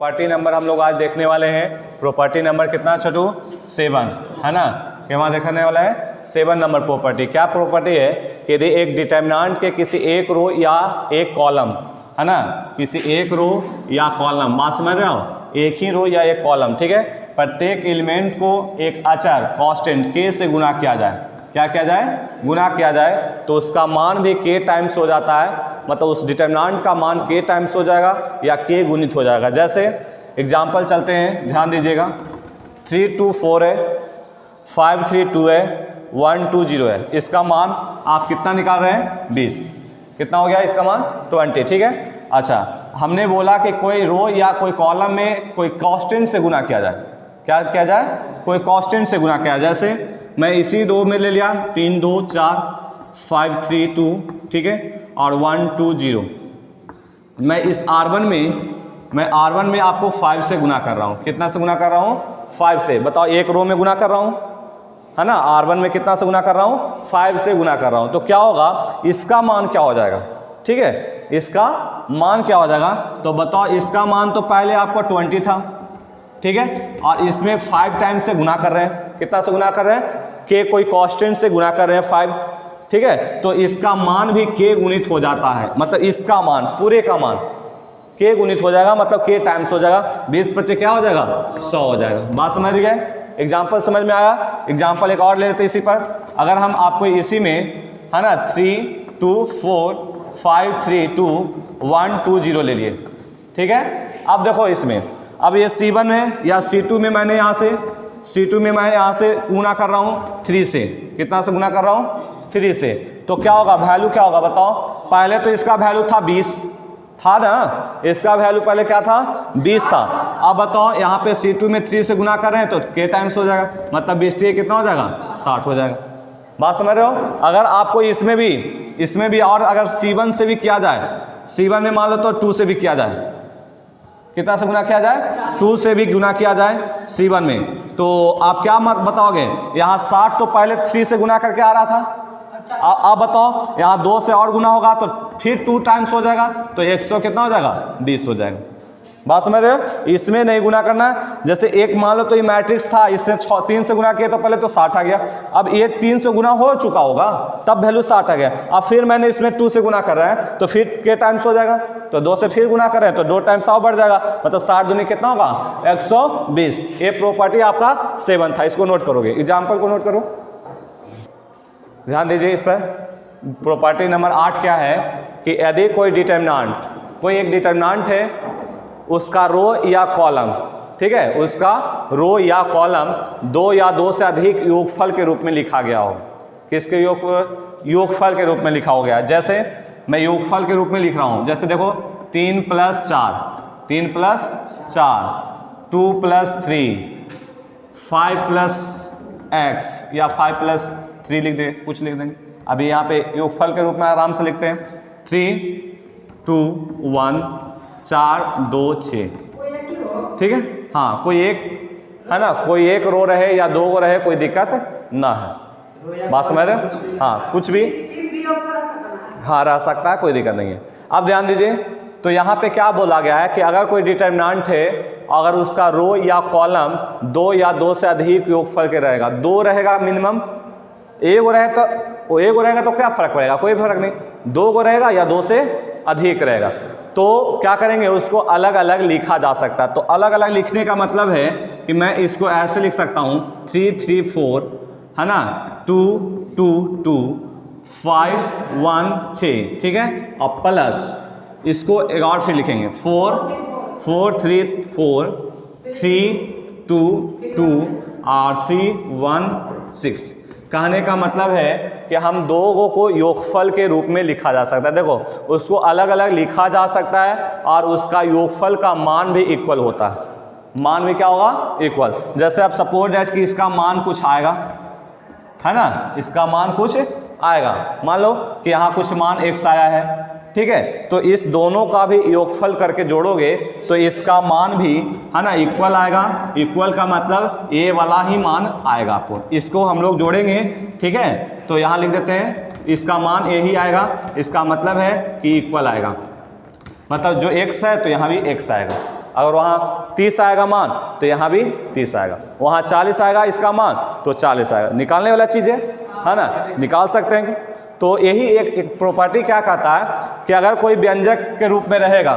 Property number हम लोग आज देखने वाले हैं। प्रॉपर्टी नंबर कितना छोटू? 7, है ना। कि वहाँ देखने वाला है 7 नंबर प्रॉपर्टी। क्या प्रॉपर्टी है कि यदि एक डिटर्मिनेंट के किसी एक रो या एक कॉलम, है ना, किसी एक रो या कॉलम, बात समझ रहे हो, एक ही रो या एक कॉलम, ठीक है, प्रत्येक एलिमेंट को एक अचर कांस्टेंट k से गुना किया जाए। क्या किया जाए? गुना किया जाए, तो उसका मान भी k टाइम्स हो जाता है, मतलब उस डिटर्मिनेंट का मान k टाइम्स हो जाएगा या k गुणित हो जाएगा। जैसे एग्जाम्पल चलते हैं, ध्यान दीजिएगा। 3 2 4 है, 5 3 2 है, 1 2 0 है। इसका मान आप कितना निकाल रहे हैं? 20। कितना हो गया इसका मान? 20, ठीक है। अच्छा, हमने बोला कि कोई रो या कोई कॉलम में कोई कांस्टेंट से गुना किया जाए। क्या किया जाए? कोई कांस्टेंट से गुना किया जाए। जैसे मैं इसी रो में ले लिया 3 2 4 5 3 2, ठीक है, और 1 2 0। मैं इस R1 में आपको 5 से गुना कर रहा हूँ। कितना से गुना कर रहा हूँ? 5 से। बताओ, एक रो में गुना कर रहा हूँ, है ना। R1 में कितना से गुना कर रहा हूँ? 5 से गुना कर रहा हूँ। तो क्या होगा? इसका मान क्या हो जाएगा? ठीक है, इसका मान क्या हो जाएगा? तो बताओ, इसका मान तो पहले आपको 20 था, ठीक है, और इसमें 5 टाइम्स से गुना कर रहे हैं। कितना से गुना कर रहे हैं? k कोई कांस्टेंट से गुना कर रहे हैं 5, ठीक है, तो इसका मान भी k गुणित हो जाता है। मतलब इसका मान, पूरे का मान k गुणित हो जाएगा, मतलब k टाइम्स हो जाएगा। 20 बच्चे क्या हो जाएगा? 100 हो जाएगा। बात समझ गए? एग्जाम्पल समझ में आया? एग्जाम्पल एक और ले लेते इसी पर। अगर हम आपको इसी में, है ना, 3 2 4 5 3 2 1 2 0 ले लिए, ठीक है। अब देखो इसमें, अब ये C1 है या C2 में मैं यहाँ से गुना कर रहा हूँ 3 से। कितना से गुना कर रहा हूँ? 3 से। तो क्या होगा? वैल्यू क्या होगा बताओ? पहले तो इसका वैल्यू था 20, था ना, इसका वैल्यू पहले क्या था? 20 था। अब बताओ, यहाँ पे C2 में 3 से गुना कर रहे हैं तो k टाइम्स हो जाएगा, मतलब 20 कितना हो जाएगा? 60 हो जाएगा। बात समझ रहे हो? अगर आपको इसमें भी और अगर C1 से भी किया जाए, C1 में मान लो तो 2 से भी किया जाए। कितना से गुना किया जाए? 2 से भी गुना किया जाए C1 में, तो आप क्या मत बताओगे? यहाँ 60 तो पहले 3 से गुना करके आ रहा था। अब बताओ, यहाँ 2 से और गुना होगा तो फिर 2 टाइम्स हो जाएगा, तो 100 कितना हो जाएगा? 20 हो जाएगा। बात समझ रहे हो? इसमें नहीं गुना करना है। जैसे एक मान लो तो ये मैट्रिक्स था, इसने 3 से गुना किया तो पहले तो 60 आ गया। अब ये 3 से गुना हो चुका होगा तब वैल्यू 60 आ गया। अब फिर मैंने इसमें 2 से गुना कर रहा है तो फिर k टाइम्स हो जाएगा, तो 2 से फिर गुना कर रहे हैं तो 2 टाइम्स और बढ़ जाएगा, मतलब 60 दूनी कितना होगा? 120। ये प्रॉपर्टी आपका 7 था, इसको नोट करोगे। एग्जाम्पल को नोट करो, ध्यान दीजिए इस पर। प्रॉपर्टी नंबर 8 क्या है कि यदि कोई एक डिटर्मिनेंट है, उसका रो या कॉलम, ठीक है, उसका रो या कॉलम 2 या 2 से अधिक योगफल के रूप में लिखा गया हो। किसके योगफल के रूप में लिखा हो गया? जैसे मैं योगफल के रूप में लिख रहा हूँ, जैसे देखो 3 + 4 3 + 4 2 + 3 5 + x या 5 + 3 लिख दे, कुछ लिख देंगे। अभी यहाँ पे योगफल के रूप में आराम से लिखते हैं 3 2 1 4 2 6, ठीक है। हाँ, कोई एक, है ना, कोई एक रो रहे या 2 रो रहे, कोई दिक्कत ना है। बात समझ रहे हो? हाँ, कुछ भी हाँ रह सकता है, कोई दिक्कत नहीं है। अब ध्यान दीजिए, तो यहाँ पे क्या बोला गया है कि अगर कोई डिटर्मिनेंट है, अगर उसका रो या कॉलम 2 या 2 से अधिक योगफल के रहेगा, 2 रहेगा मिनिमम, एक रहेगा तो क्या फर्क पड़ेगा? कोई फर्क नहीं। 2 को रहेगा या 2 से अधिक रहेगा, तो क्या करेंगे? उसको अलग अलग लिखा जा सकता है। तो अलग अलग लिखने का मतलब है कि मैं इसको ऐसे लिख सकता हूँ 3 3 4, है ना, 2 2 2 5 1 6, ठीक है, और प्लस इसको एक और फिर लिखेंगे 4 4 3 4 3 2 2 और 3 1 6। कहने का मतलब है कि हम 2 को योगफल के रूप में लिखा जा सकता है। देखो, उसको अलग अलग लिखा जा सकता है और उसका योगफल का मान भी इक्वल होता है। मान भी क्या होगा? इक्वल। जैसे आप सपोज दैट कि इसका मान कुछ आएगा, है ना, इसका मान कुछ आएगा। मान लो कि यहाँ कुछ मान x आया है, ठीक है, तो इस दोनों का भी योगफल करके जोड़ोगे तो इसका मान भी, है ना, इक्वल आएगा। इक्वल का मतलब ए वाला ही मान आएगा आपको। इसको हम लोग जोड़ेंगे, ठीक है, तो यहाँ लिख देते हैं इसका मान ए ही आएगा। इसका मतलब है कि इक्वल आएगा, मतलब जो x है तो यहाँ भी x आएगा। अगर वहाँ 30 आएगा मान तो यहाँ भी 30 आएगा, वहाँ 40 आएगा इसका मान तो 40 आएगा। निकालने वाला चीज़ है ना, निकाल सकते हैं। तो यही एक प्रॉपर्टी क्या कहता है कि अगर कोई व्यंजक के रूप में रहेगा,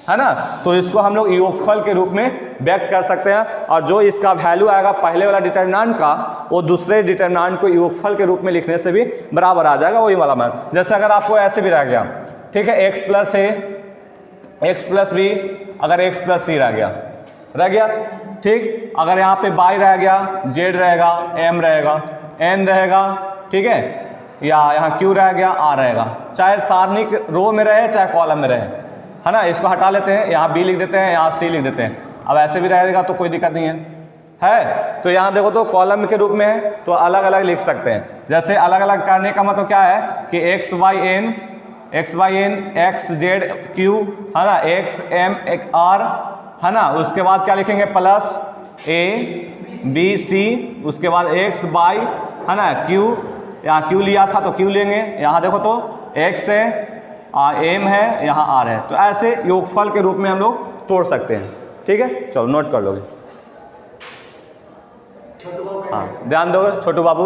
है ना, तो इसको हम लोग योगफल के रूप में व्यक्त कर सकते हैं, और जो इसका वैल्यू आएगा पहले वाला डिटर्मिनेंट का, वो दूसरे डिटर्मिनेंट को योगफल के रूप में लिखने से भी बराबर आ जाएगा वही वाला मान। जैसे अगर आपको ऐसे भी रह गया, ठीक है, x plus a x plus b, अगर x प्लस c रह गया, ठीक, अगर यहाँ पे y रह गया, z रहेगा, m रहेगा, n रहेगा, ठीक है, या यहाँ q रह गया, r रहेगा, चाहे सारणिक रो में रहे चाहे कॉलम में रहे, है ना। इसको हटा लेते हैं, यहाँ b लिख देते हैं, यहाँ c लिख देते हैं। अब ऐसे भी रहेगा तो कोई दिक्कत नहीं है। तो यहाँ देखो तो कॉलम के रूप में है तो अलग अलग लिख सकते हैं। जैसे अलग अलग करने का मतलब क्या है कि x y n x z q, है ना, x m r, है ना, उसके बाद क्या लिखेंगे प्लस a b c, उसके बाद x y, है ना, q, यहाँ q लिया था तो q लेंगे, यहाँ देखो तो x है, m है, यहाँ r है। तो ऐसे योगफल के रूप में हम लोग तोड़ सकते हैं, ठीक है। चलो नोट कर लोगे, हाँ ध्यान दो छोटू बाबू,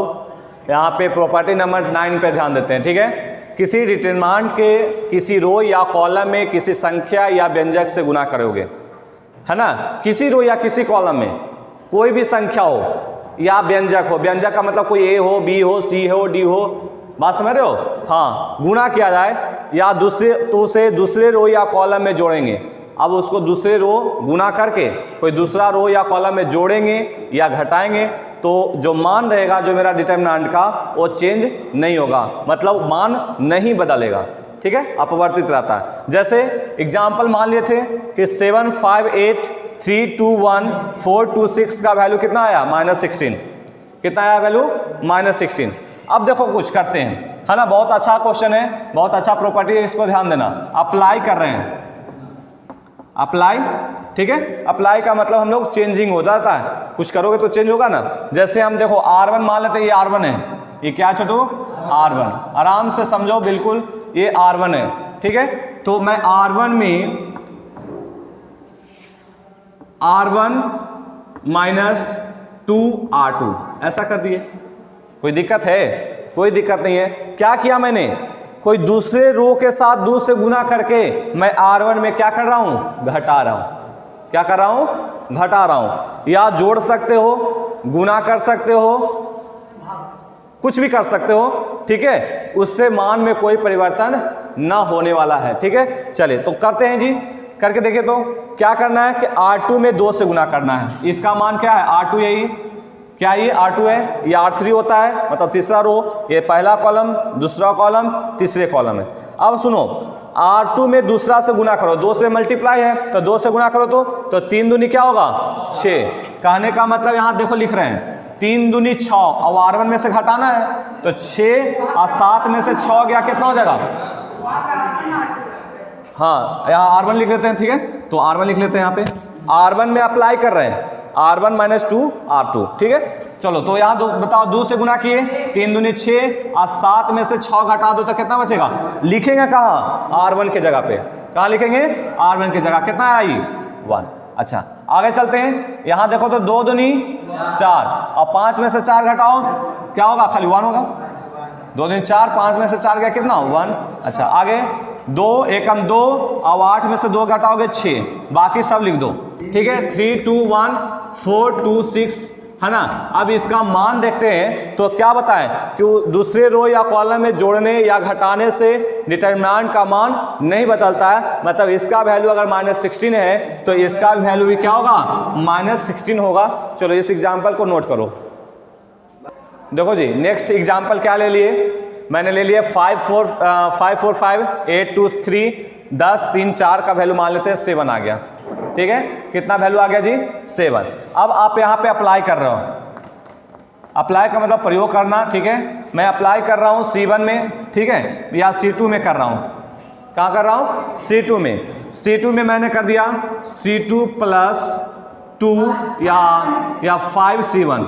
यहाँ पे प्रॉपर्टी नंबर 9 पे ध्यान देते हैं, ठीक है। किसी डिटरमिनेंट के किसी रो या कॉलम में किसी संख्या या व्यंजक से गुना करोगे, है ना, किसी रो या किसी कॉलम में कोई भी संख्या हो या व्यंजक हो, व्यंजक का मतलब कोई a हो, b हो, c हो, d हो, बात समझ रहे हो, हाँ, गुना किया जाए या उसे दूसरे रो या कॉलम में जोड़ेंगे। अब उसको दूसरे रो गुना करके कोई दूसरा रो या कॉलम में जोड़ेंगे या घटाएंगे तो जो मान रहेगा जो मेरा डिटरमिनेंट का वो चेंज नहीं होगा, मतलब मान नहीं बदलेगा, ठीक है, अपवर्तित रहता है। जैसे एग्जाम्पल मान लिए थे कि 7 5 8 3 2 1 4 2 6 का वैल्यू कितना आया -16, कितना आया वैल्यू -16। अब देखो कुछ करते हैं, है ना, बहुत अच्छा क्वेश्चन है, बहुत अच्छा प्रॉपर्टी है, इसको ध्यान देना। अप्लाई कर रहे हैं, अप्लाई, ठीक है, अप्लाई का मतलब हम लोग चेंजिंग हो जाता है, कुछ करोगे तो चेंज होगा ना। जैसे हम देखो R1 मान लेते हैं, ये R1 है, ये क्या छोटू R1, आराम से समझो बिल्कुल, ये R1 है, ठीक है। तो मैं R1 में R1 - 2R2 ऐसा कर दिए, कोई दिक्कत है? कोई दिक्कत नहीं है। क्या किया मैंने, कोई दूसरे रो के साथ 2 से गुना करके मैं R1 में क्या कर रहा हूं, घटा रहा हूं। क्या कर रहा हूं, घटा रहा हूं। या जोड़ सकते हो, गुना कर सकते हो, कुछ भी कर सकते हो, ठीक है, उससे मान में कोई परिवर्तन ना होने वाला है, ठीक है। चलिए तो करते हैं जी, करके देखिए तो क्या करना है कि R2 में 2 से गुना करना है। इसका मान क्या है, R2, यही क्या, ये R2 है, ये R3 होता है, मतलब तीसरा रो, ये पहला कॉलम, दूसरा कॉलम, तीसरे कॉलम है। अब सुनो, R2 में दूसरा से गुना करो, 2 से मल्टीप्लाई है तो 2 से गुना करो तो 3 दूनी क्या होगा 6। कहने का मतलब यहाँ देखो लिख रहे हैं 3 दूनी 6, अब R1 में से घटाना है तो 6 और 7 में से 6 गया, कितना हो जाएगा, हाँ यहाँ R1 लिख लेते हैं, ठीक है। तो R1 लिख लेते हैं, यहाँ पे R1 में अप्लाई कर रहे हैं, R1 - 2R2, ठीक है। चलो तो यहाँ बताओ 2 से गुना किए, 3 दूनी 6 और 7 में से 6 घटा दो तो कितना बचेगा, लिखेंगे कहाँ, R1 के जगह पे, कहाँ लिखेंगे, R1 की जगह, कितना आई 1। अच्छा आगे चलते हैं, यहाँ देखो तो 2 दूनी 4 और 5 में से 4 घटाओ, क्या होगा, खाली 1 होगा। 2 दूनी 4, 5 में से 4 गया, कितना 1। अच्छा आगे 2 एकम 2 और 8 में से 2 घटाओगे 6, बाकी सब लिख दो, ठीक है। 3 2 1 4 2 6, है ना। अब इसका मान देखते हैं तो क्या बताएं कि दूसरे रो या कॉलम में जोड़ने या घटाने से डिटरमिनेंट का मान नहीं बदलता है, मतलब इसका वैल्यू अगर -16 है तो इसका वैल्यू भी क्या होगा, -16 होगा। चलो इस एग्जाम्पल को नोट करो। देखो जी नेक्स्ट एग्जाम्पल क्या ले लिए, मैंने ले लिया 5 4 5 8 2 3 10 3 4 का वैल्यू मान लेते हैं 7 आ गया, ठीक है। कितना वैल्यू आ गया जी, 7। अब आप यहाँ पे अप्लाई कर रहे हो, अप्लाई का मतलब प्रयोग करना, ठीक है। मैं अप्लाई कर रहा हूँ C1 में, ठीक है, या C2 में कर रहा हूँ, कहाँ कर रहा हूँ, C2 में। C2 में मैंने कर दिया C2 + 2 या 5C1,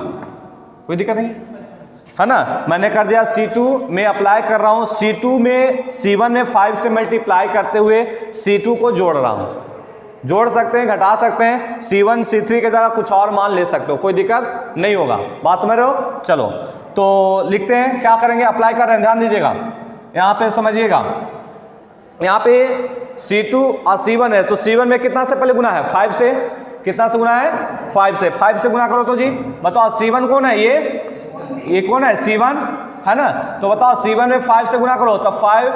कोई दिक्कत नहीं, है ना। मैंने कर दिया C2 में अप्लाई कर रहा हूँ, C2 में C1 में 5 से मल्टीप्लाई करते हुए C2 को जोड़ रहा हूँ, जोड़ सकते हैं, घटा सकते हैं, C1 C3 के जगह कुछ और मान ले सकते हो, कोई दिक्कत नहीं होगा। बात समझ रहे हो? चलो तो लिखते हैं, क्या करेंगे, अप्लाई कर रहे हैं, ध्यान दीजिएगा यहाँ पे, समझिएगा। यहाँ पे C2 और C1 है, तो C1 में कितना से पहले गुना है, 5 से, कितना से गुना है, 5 से, 5 से गुना करो तो जी बताओ C1 कौन है, ये कौन है, C1 है ना, तो बताओ C1 में 5 से गुना करो तो 5,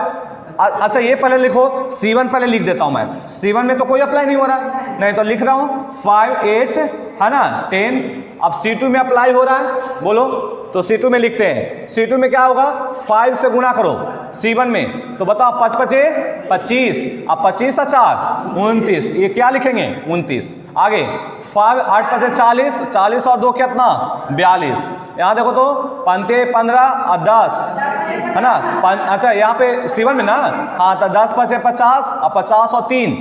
अच्छा ये पहले लिखो, C1 पहले लिख देता हूं मैं, C1 में तो कोई अप्लाई नहीं हो रहा, नहीं तो लिख रहा हूं 5 8 है ना 10। अब C2 में अप्लाई हो रहा है, बोलो, तो C2 में लिखते हैं, C2 में क्या होगा, 5 से गुना करो C1 में, तो बताओ 5 पचे 25, अब 25 और 4 29, ये क्या लिखेंगे 29। आगे 5 8 पचे 40, 40 और 2 कितना 42, यहाँ देखो तो 5 15 और 10 है ना, अच्छा यहाँ पे C1 में ना, हाँ तो 10 पचे 50 और 50 और 3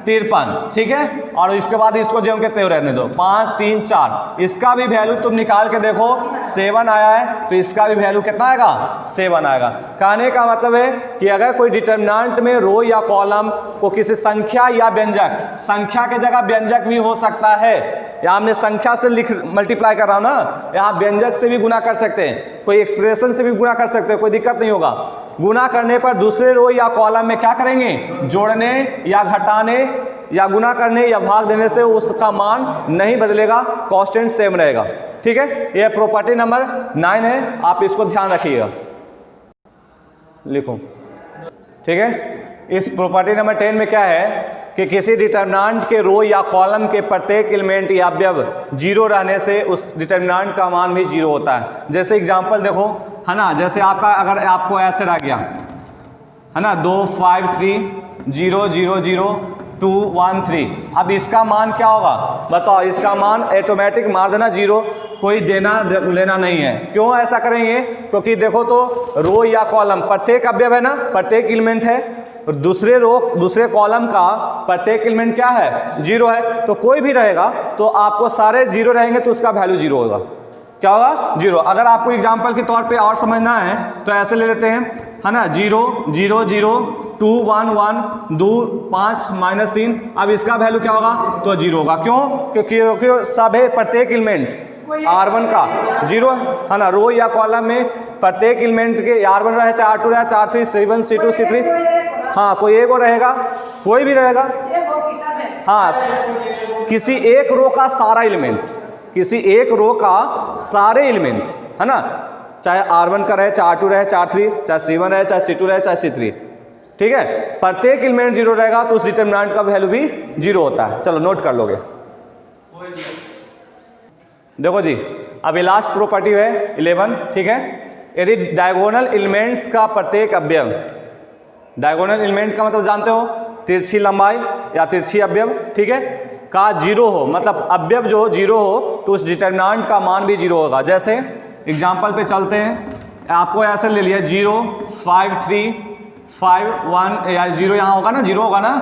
53, ठीक है। और इसके बाद इसको जो के त्यों रहने दो, 5 3 4, इसका भी वैल्यू तुम निकाल के देखो 7 आया है, तो इसका भी वैल्यू कितना आएगा 7 आएगा। कहने का मतलब है कि अगर कोई डिटर्मिनेंट में रो या कॉलम को किसी संख्या या व्यंजक, संख्या के जगह व्यंजक भी हो सकता है, यहाँ हमने संख्या से मल्टीप्लाई कर रहा हूँ ना, यहाँ व्यंजक से भी गुना कर सकते हैं, कोई एक्सप्रेशन से भी गुना कर सकते हैं, कोई दिक्कत नहीं होगा। गुना करने पर दूसरे रो या कॉलम में क्या करेंगे, जोड़ने या घटाने या गुना करने या भाग देने से उसका मान नहीं बदलेगा, कांस्टेंट सेम रहेगा, ठीक है। यह प्रॉपर्टी नंबर 9 है, आप इसको ध्यान रखिएगा, लिखो, ठीक है। इस प्रॉपर्टी नंबर 10 में क्या है कि किसी डिटर्मिनेंट के रो या कॉलम के प्रत्येक एलिमेंट या अवयव 0 रहने से उस डिटर्मिनेंट का मान भी 0 होता है। जैसे एग्जांपल देखो, है ना, जैसे आपका अगर आपको ऐसे रह गया है ना 2 5 3 0 0 0 2 1 3, अब इसका मान क्या होगा बताओ, इसका मान ऑटोमेटिक मार देना 0, कोई देना लेना नहीं है। क्यों ऐसा करेंगे, क्योंकि देखो तो रो या कॉलम प्रत्येक अवयव है ना, प्रत्येक एलिमेंट है, दूसरे रो दूसरे कॉलम का प्रत्येक एलिमेंट क्या है 0 है, तो कोई भी रहेगा तो आपको सारे 0 रहेंगे तो उसका वैल्यू 0 होगा, क्या होगा 0। अगर आपको एग्जांपल के तौर पे और समझना है तो ऐसे ले लेते हैं, है ना 0 0 0 2 1 1 2 5 -3, अब इसका वैल्यू क्या होगा तो 0 होगा। क्यों, क्योंकि सभी प्रत्येक एलिमेंट R1 का 0 है ना, रो या कॉलम में प्रत्येक एलिमेंट के R1 रहे, चाहे R2 रहे, 4 3 C1 C2 C3, हाँ कोई एक और रहेगा, कोई भी रहेगा, हाँ किसी एक रो का सारा एलिमेंट, किसी एक रो का सारे एलिमेंट, है ना, चाहे R1 का रहे, चाहे R2 रहे, चाहे 3, चाहे C1 रहे, चाहे C2 रहे, चाहे C3, ठीक है, प्रत्येक एलिमेंट 0 रहेगा तो उस डिटर्मिनेंट का वैल्यू भी 0 होता है। चलो नोट कर लोगे, देखो जी, अभी लास्ट प्रॉपर्टी है 11, ठीक है। यदि डायगोनल एलिमेंट्स का प्रत्येक अवयव, डायगोनल एलिमेंट का मतलब जानते हो तिरछी लंबाई या तिरछी अवयव, ठीक है, का 0 हो, मतलब अवयव जो 0 हो तो उस डिटर्मिनेंट का मान भी 0 होगा। जैसे एग्जांपल पे चलते हैं, आपको ऐसे ले लिया 0 5 3 5 1 या 0 यहाँ होगा ना, 0 होगा ना,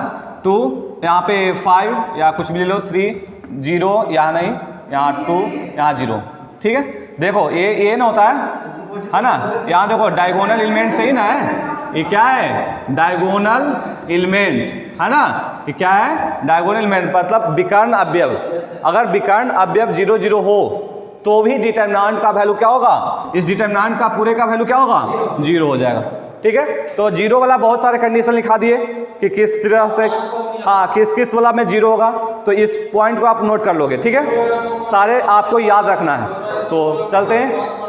2 यहाँ पे 5 या कुछ भी ले लो, 3 0 यहाँ नहीं, यहाँ 2 यहाँ 0, ठीक है। देखो ये ना होता है ना, यहाँ देखो डायगोनल एलिमेंट सही ना है, ये क्या है डायगोनल एलिमेंट, है ना, ये क्या है डायगोनल एलिमेंट, मतलब विकर्ण अवयव। अगर विकर्ण अवयव 0 0 हो तो भी डिटर्मिनेंट का वैल्यू क्या होगा, इस डिटर्मिनेंट का पूरे का वैल्यू क्या होगा 0 हो जाएगा, ठीक है। तो 0 वाला बहुत सारे कंडीशन लिखा दिए कि किस तरह से, हाँ किस किस वाला में 0 होगा, तो इस पॉइंट को आप नोट कर लोगे, ठीक है, सारे आपको याद रखना है। तो चलते हैं